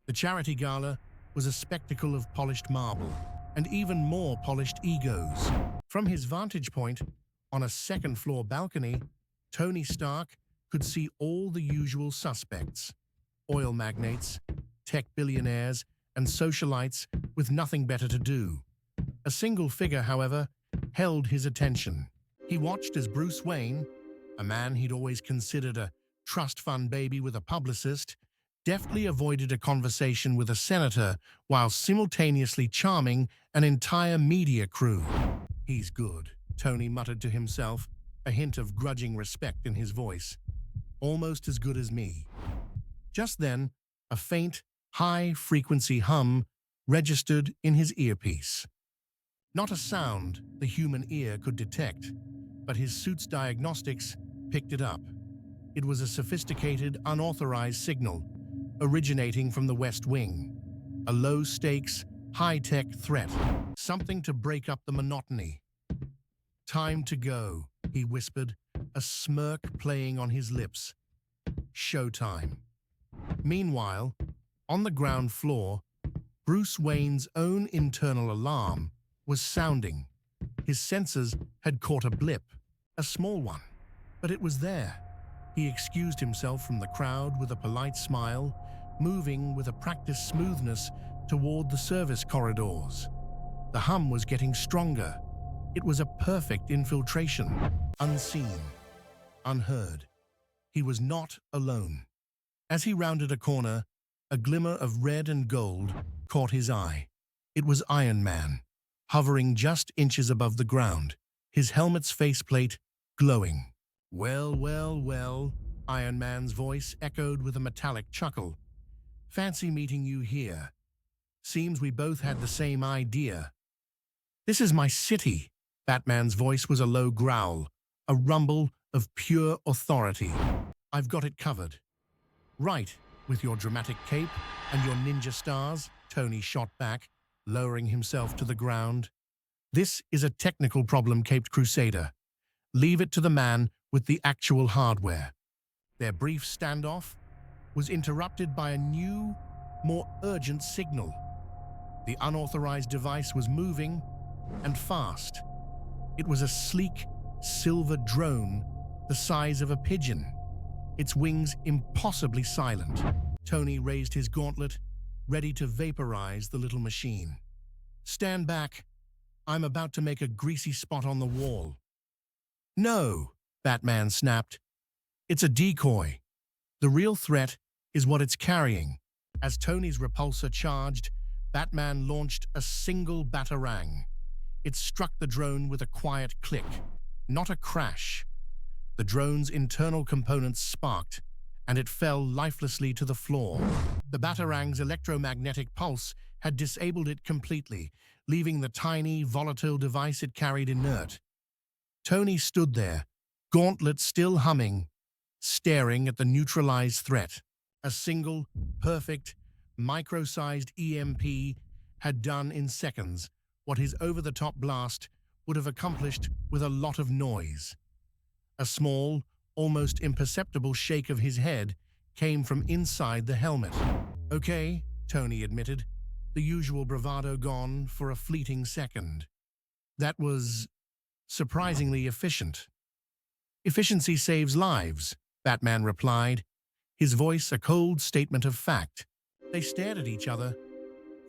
The charity gala was a spectacle of polished marble and even more polished egos. From his vantage point, on a second-floor balcony, Tony Stark could see all the usual suspects: oil magnates, tech billionaires, and socialites with nothing better to do. A single figure, however, held his attention. He watched as Bruce Wayne, a man he'd always considered a trust fund baby with a publicist, deftly avoided a conversation with a senator while simultaneously charming an entire media crew. "He's good," Tony muttered to himself, a hint of grudging respect in his voice. "Almost as good as me." Just then, a faint, high-frequency hum registered in his earpiece. Not a sound the human ear could detect, but his suit's diagnostics picked it up. It was a sophisticated, unauthorized signal, originating from the West Wing. A low-stakes, high-tech threat, something to break up the monotony. "Time to go," he whispered, a smirk playing on his lips. "Showtime." Meanwhile, on the ground floor, Bruce Wayne's own internal alarm was sounding. His sensors had caught a blip, a small one, but it was there. He excused himself from the crowd with a polite smile, moving with a practiced smoothness toward the service corridors. The hum was getting stronger. It was a perfect infiltration, unseen, unheard. He was not alone. As he rounded a corner, a glimmer of red and gold caught his eye. It was Iron Man, hovering just inches above the ground, his helmet's faceplate glowing. "Well, well, well," Iron Man's voice echoed with a metallic chuckle. "Fancy meeting you here. Seems we both had the same idea." "This is my city." Batman's voice was a low growl, a rumble of pure authority. "I've got it covered." "Right, with your dramatic cape and your ninja stars," Tony shot back, lowering himself to the ground. "This is a technical problem, Caped Crusader. Leave it to the man with the actual hardware." Their brief standoff was interrupted by a new, more urgent signal. The unauthorized device was moving, and fast. It was a sleek, silver drone the size of a pigeon, its wings impossibly silent. Tony raised his gauntlet, ready to vaporize the little machine. "Stand back. I'm about to make a greasy spot on the wall." "No," Batman snapped. "It's a decoy. The real threat is what it's carrying." As Tony's repulsor charged, Batman launched a single batarang. It struck the drone with a quiet click, not a crash. The drone's internal components sparked, and it fell lifelessly to the floor. The batarang's electromagnetic pulse had disabled it completely, leaving the tiny, volatile device it carried inert. Tony stood there, gauntlet still humming, staring at the neutralized threat. A single, perfect, micro-sized EMP had done in seconds what his over-the-top blast would have accomplished with a lot of noise. A small, almost imperceptible shake of his head came from inside the helmet. "Okay," Tony admitted, the usual bravado gone for a fleeting second. "That was surprisingly efficient." "Efficiency saves lives," Batman replied, his voice a cold statement of fact. They stared at each other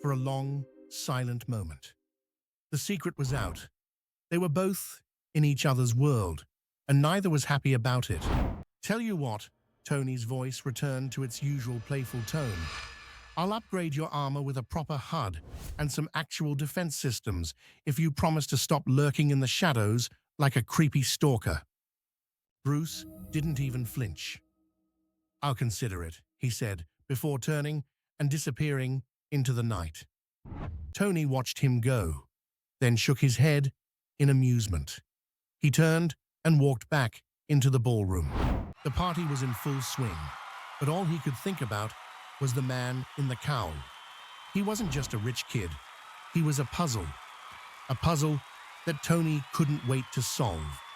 for a long, silent moment. The secret was out. They were both in each other's world, and neither was happy about it. "Tell you what," Tony's voice returned to its usual playful tone. "I'll upgrade your armor with a proper HUD and some actual defense systems if you promise to stop lurking in the shadows like a creepy stalker." Bruce didn't even flinch. "I'll consider it," he said, before turning and disappearing into the night. Tony watched him go, then shook his head in amusement. He turned and walked back into the ballroom. The party was in full swing, but all he could think about was the man in the cowl. He wasn't just a rich kid. He was a puzzle that Tony couldn't wait to solve.